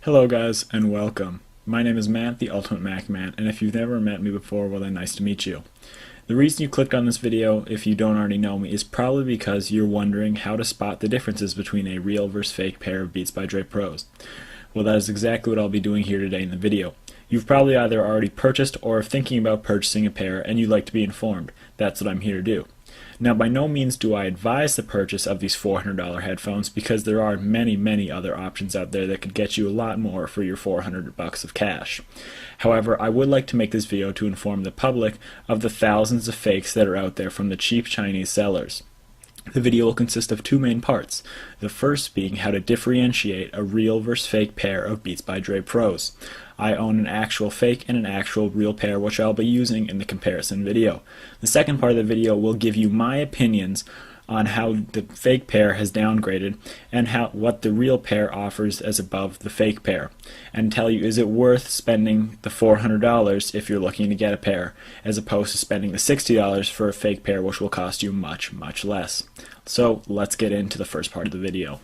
Hello guys, and welcome. My name is Matt, the Ultimate Mac Man, and if you've never met me before, well then nice to meet you. The reason you clicked on this video, if you don't already know me, is probably because you're wondering how to spot the differences between a real versus fake pair of Beats by Dre Pros. Well, that is exactly what I'll be doing here today in the video. You've probably either already purchased or are thinking about purchasing a pair and you'd like to be informed. That's what I'm here to do. Now, by no means do I advise the purchase of these $400 headphones because there are many other options out there that could get you a lot more for your $400 of cash. However, I would like to make this video to inform the public of the thousands of fakes that are out there from the cheap Chinese sellers. The video will consist of two main parts, the first being how to differentiate a real versus fake pair of Beats by Dre Pros. I own an actual fake and an actual real pair which I'll be using in the comparison video. The second part of the video will give you my opinions on how the fake pair has downgraded and what the real pair offers as above the fake pair, and tell you is it worth spending the $400 if you're looking to get a pair as opposed to spending the $60 for a fake pair which will cost you much less. So let's get into the first part of the video.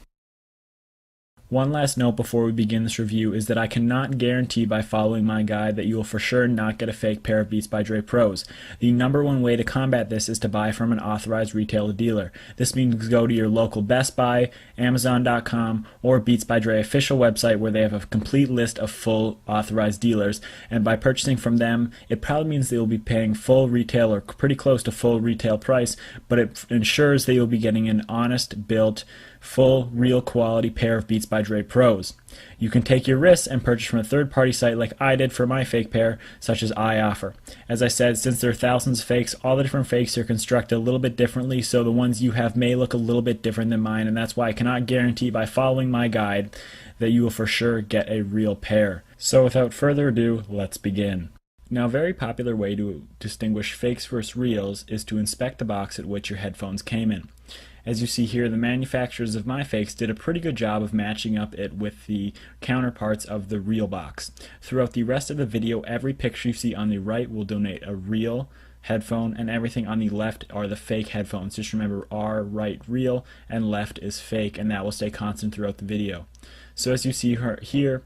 One last note before we begin this review is that I cannot guarantee by following my guide that you will for sure not get a fake pair of Beats by Dre Pros. The number one way to combat this is to buy from an authorized retail dealer. This means go to your local Best Buy, Amazon.com, or Beats by Dre official website where they have a complete list of full authorized dealers, and by purchasing from them it probably means they will be paying full retail or pretty close to full retail price, but it ensures that you'll be getting an honest built full, real quality pair of Beats by Dre Pros. You can take your risks and purchase from a third-party site like I did for my fake pair, such as iOffer. As I said, since there are thousands of fakes, all the different fakes are constructed a little bit differently, so the ones you have may look a little bit different than mine, and that's why I cannot guarantee by following my guide that you will for sure get a real pair. So without further ado, let's begin. Now, a very popular way to distinguish fakes versus reals is to inspect the box at which your headphones came in. As you see here, the manufacturers of my fakes did a pretty good job of matching up it with the counterparts of the real box. Throughout the rest of the video, every picture you see on the right will denote a real headphone, and everything on the left are the fake headphones. Just remember, R right real and left is fake, and that will stay constant throughout the video. So as you see here,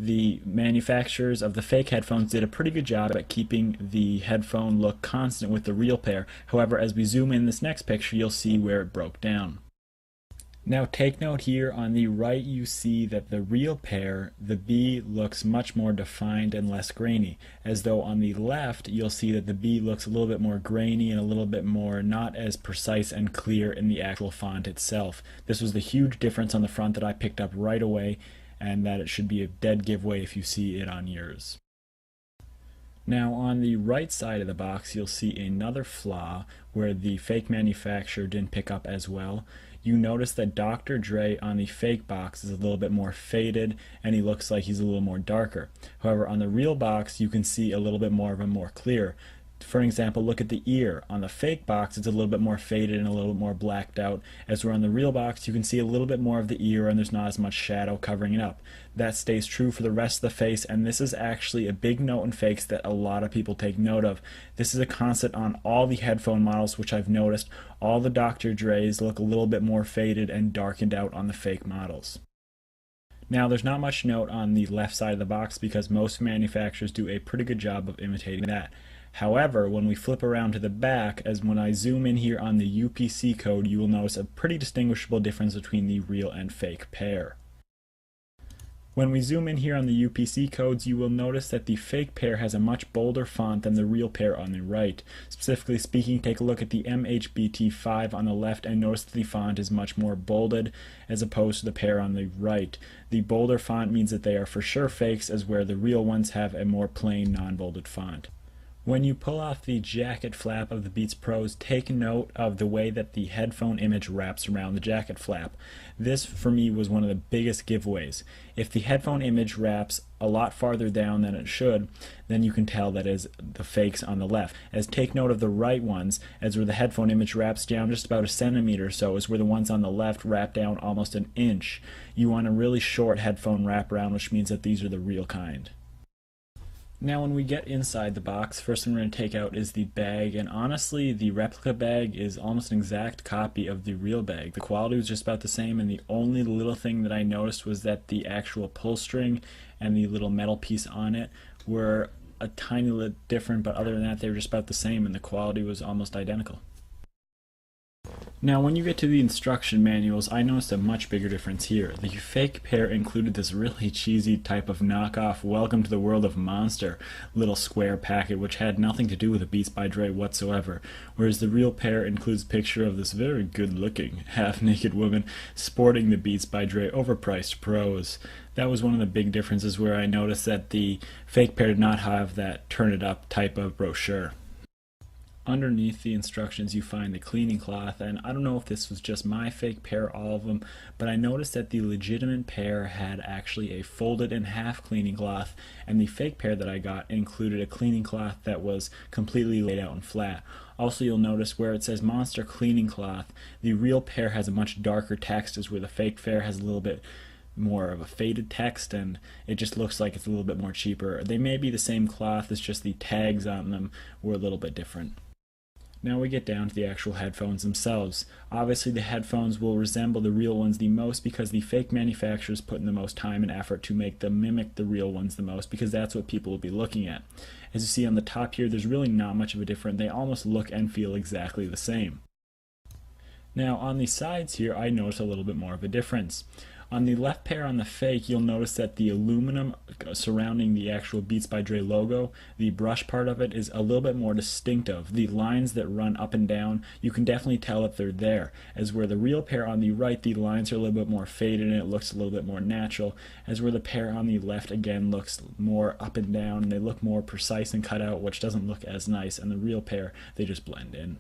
the manufacturers of the fake headphones did a pretty good job at keeping the headphone look constant with the real pair. However, as we zoom in this next picture, you'll see where it broke down. Now take note here on the right, you see that the real pair, the B looks much more defined and less grainy, as though on the left you'll see that the B looks a little bit more grainy and a little bit more not as precise and clear in the actual font itself. This was the huge difference on the front that I picked up right away, and that it should be a dead giveaway if you see it on yours. Now on the right side of the box you'll see another flaw where the fake manufacturer didn't pick up as well. You notice that Dr. Dre on the fake box is a little bit more faded and he looks like he's a little more darker. However, on the real box you can see a little bit more of a more clear. For example, look at the ear. On the fake box it's a little bit more faded and a little bit more blacked out, as where on the real box you can see a little bit more of the ear and there's not as much shadow covering it up. That stays true for the rest of the face, and this is actually a big note in fakes that a lot of people take note of. This is a constant on all the headphone models which I've noticed. All the Dr. Dre's look a little bit more faded and darkened out on the fake models. Now there's not much note on the left side of the box because most manufacturers do a pretty good job of imitating that. However, when we flip around to the back, as when I zoom in here on the UPC code, you will notice a pretty distinguishable difference between the real and fake pair. When we zoom in here on the UPC codes, you will notice that the fake pair has a much bolder font than the real pair on the right. Specifically speaking, take a look at the MHBT5 on the left and notice that the font is much more bolded as opposed to the pair on the right. The bolder font means that they are for sure fakes, as where the real ones have a more plain non-bolded font. When you pull off the jacket flap of the Beats Pros, take note of the way that the headphone image wraps around the jacket flap. This, for me, was one of the biggest giveaways. If the headphone image wraps a lot farther down than it should, then you can tell that is the fakes on the left. As take note of the right ones, as where the headphone image wraps down just about a centimeter or so, is where the ones on the left wrap down almost an inch. You want a really short headphone wraparound, which means that these are the real kind. Now when we get inside the box, first thing we're going to take out is the bag, and honestly the replica bag is almost an exact copy of the real bag. The quality was just about the same, and the only little thing that I noticed was that the actual pull string and the little metal piece on it were a tiny little different, but other than that they were just about the same and the quality was almost identical. Now when you get to the instruction manuals, I noticed a much bigger difference here. The fake pair included this really cheesy type of knockoff Welcome to the World of Monster little square packet which had nothing to do with the Beats by Dre whatsoever, whereas the real pair includes a picture of this very good looking half-naked woman sporting the Beats by Dre overpriced Pros. That was one of the big differences where I noticed that the fake pair did not have that turn it up type of brochure. Underneath the instructions you find the cleaning cloth, and I don't know if this was just my fake pair, all of them, but I noticed that the legitimate pair had actually a folded in half cleaning cloth, and the fake pair that I got included a cleaning cloth that was completely laid out and flat. Also, you'll notice where it says Monster Cleaning Cloth, the real pair has a much darker text, as where the fake pair has a little bit more of a faded text, and it just looks like it's a little bit more cheaper. They may be the same cloth, it's just the tags on them were a little bit different. Now we get down to the actual headphones themselves. Obviously the headphones will resemble the real ones the most because the fake manufacturers put in the most time and effort to make them mimic the real ones the most, because that's what people will be looking at. As you see on the top here, there's really not much of a difference. They almost look and feel exactly the same. Now on the sides here, I notice a little bit more of a difference. On the left pair on the fake, you'll notice that the aluminum surrounding the actual Beats by Dre logo, the brush part of it is a little bit more distinctive. The lines that run up and down, you can definitely tell that they're there. As where the real pair on the right, the lines are a little bit more faded and it looks a little bit more natural. As where the pair on the left, again, looks more up and down and they look more precise and cut out, which doesn't look as nice. And the real pair, they just blend in.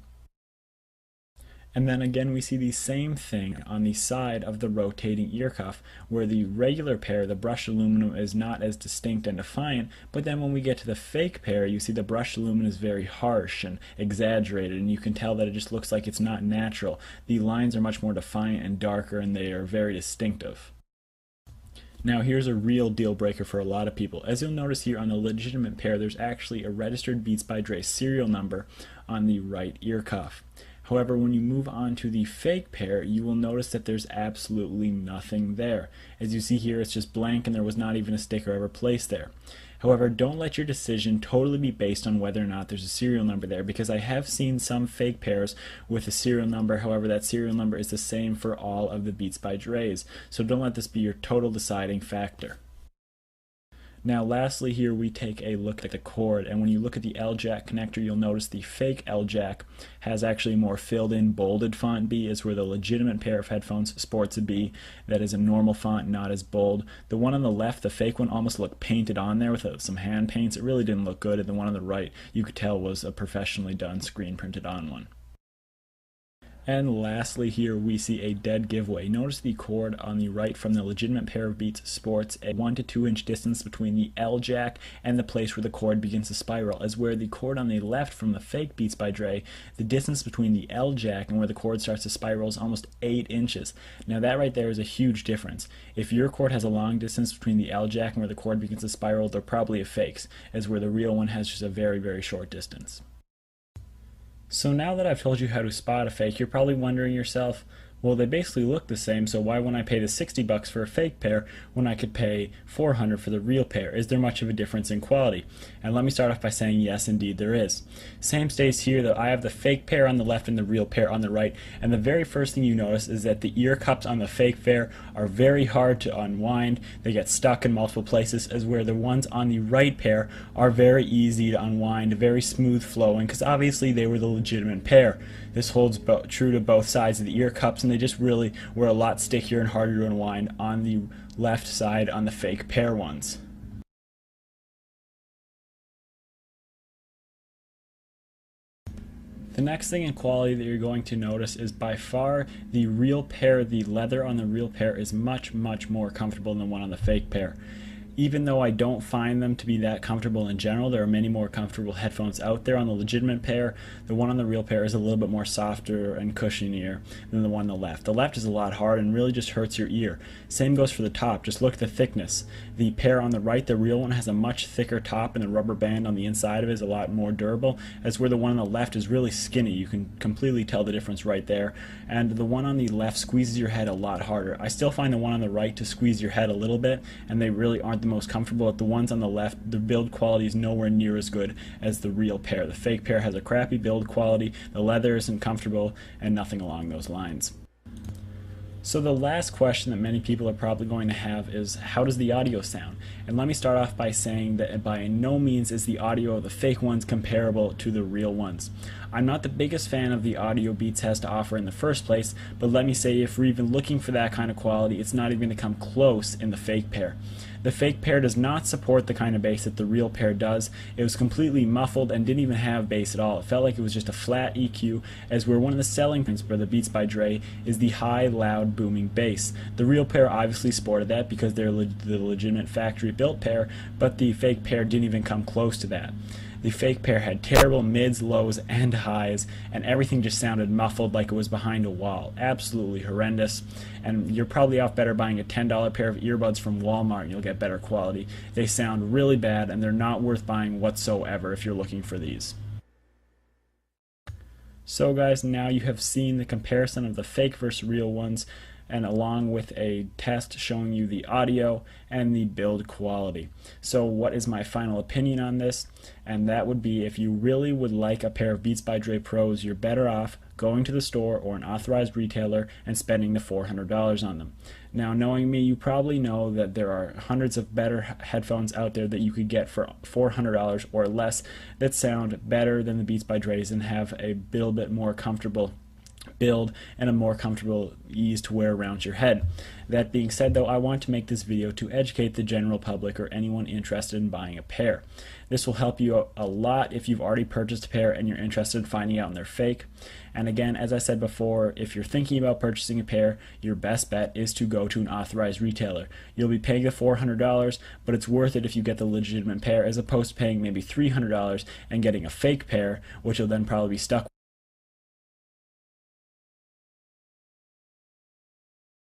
And then again we see the same thing on the side of the rotating ear cuff, where the regular pair, the brushed aluminum, is not as distinct and defiant, but then when we get to the fake pair, you see the brushed aluminum is very harsh and exaggerated, and you can tell that it just looks like it's not natural. The lines are much more defiant and darker, and they are very distinctive. Now here's a real deal breaker for a lot of people. As you'll notice here on the legitimate pair, there's actually a registered Beats by Dre serial number on the right ear cuff. However, when you move on to the fake pair, you will notice that there's absolutely nothing there. As you see here, it's just blank and there was not even a sticker ever placed there. However, don't let your decision totally be based on whether or not there's a serial number there, because I have seen some fake pairs with a serial number. However, that serial number is the same for all of the Beats by Dre's. So don't let this be your total deciding factor. Now lastly here we take a look at the cord, and when you look at the L-Jack connector, you'll notice the fake L-Jack has actually more filled in bolded font B, as where the legitimate pair of headphones sports a B that is a normal font, not as bold. The one on the left, the fake one, almost looked painted on there with some hand paints. It really didn't look good, and the one on the right you could tell was a professionally done screen printed on one. And lastly here we see a dead giveaway. Notice the cord on the right from the legitimate pair of Beats sports a 1 to 2 inch distance between the L-Jack and the place where the cord begins to spiral, as where the cord on the left from the fake Beats by Dre, the distance between the L-Jack and where the cord starts to spiral is almost 8 inches. Now that right there is a huge difference. If your cord has a long distance between the L-Jack and where the cord begins to spiral, they're probably a fakes, as where the real one has just a very, very short distance. So now that I've told you how to spot a fake, you're probably wondering yourself, well, they basically look the same, so why wouldn't I pay the $60 for a fake pair when I could pay $400 for the real pair? Is there much of a difference in quality? And let me start off by saying yes, indeed there is. Same stays here, though. I have the fake pair on the left and the real pair on the right, and the very first thing you notice is that the ear cups on the fake pair are very hard to unwind. They get stuck in multiple places, as where the ones on the right pair are very easy to unwind, very smooth flowing, because obviously they were the legitimate pair. This holds true to both sides of the ear cups, and they just really were a lot stickier and harder to unwind on the left side on the fake pair ones. The next thing in quality that you're going to notice is by far the real pair. The leather on the real pair is much, much more comfortable than the one on the fake pair. Even though I don't find them to be that comfortable in general, there are many more comfortable headphones out there. On the legitimate pair, the one on the real pair is a little bit more softer and cushionier than the one on the left. The left is a lot harder and really just hurts your ear. Same goes for the top. Just look at the thickness. The pair on the right, the real one, has a much thicker top, and the rubber band on the inside of it is a lot more durable, as where the one on the left is really skinny. You can completely tell the difference right there. And the one on the left squeezes your head a lot harder. I still find the one on the right to squeeze your head a little bit, and they really aren't the most comfortable. But the ones on the left, the build quality is nowhere near as good as the real pair. The fake pair has a crappy build quality, the leather isn't comfortable, and nothing along those lines. So the last question that many people are probably going to have is, how does the audio sound? And let me start off by saying that by no means is the audio of the fake ones comparable to the real ones. I'm not the biggest fan of the audio Beats has to offer in the first place, but let me say, if we're even looking for that kind of quality, it's not even going to come close in the fake pair. The fake pair does not support the kind of bass that the real pair does. It was completely muffled and didn't even have bass at all. It felt like it was just a flat EQ, as where one of the selling points for the Beats by Dre is the high, loud, booming bass. The real pair obviously sported that because they're the legitimate factory built pair, but the fake pair didn't even come close to that. The fake pair had terrible mids, lows, and highs, and everything just sounded muffled like it was behind a wall. Absolutely horrendous. And you're probably off better buying a $10 pair of earbuds from Walmart and you'll get better quality. They sound really bad and they're not worth buying whatsoever if you're looking for these. So guys, now you have seen the comparison of the fake versus real ones, and along with a test showing you the audio and the build quality. So what is my final opinion on this? And that would be, if you really would like a pair of Beats by Dre Pros, you're better off going to the store or an authorized retailer and spending the $400 on them. Now, knowing me, you probably know that there are hundreds of better headphones out there that you could get for $400 or less that sound better than the Beats by Dre's and have a little bit more comfortable build and a more comfortable ease to wear around your head. That being said, though, I want to make this video to educate the general public or anyone interested in buying a pair. This will help you a lot if you've already purchased a pair and you're interested in finding out they're fake. And again, as I said before, if you're thinking about purchasing a pair, your best bet is to go to an authorized retailer. You'll be paying the $400, but it's worth it if you get the legitimate pair, as opposed to paying maybe $300 and getting a fake pair, which you'll then probably be stuck with.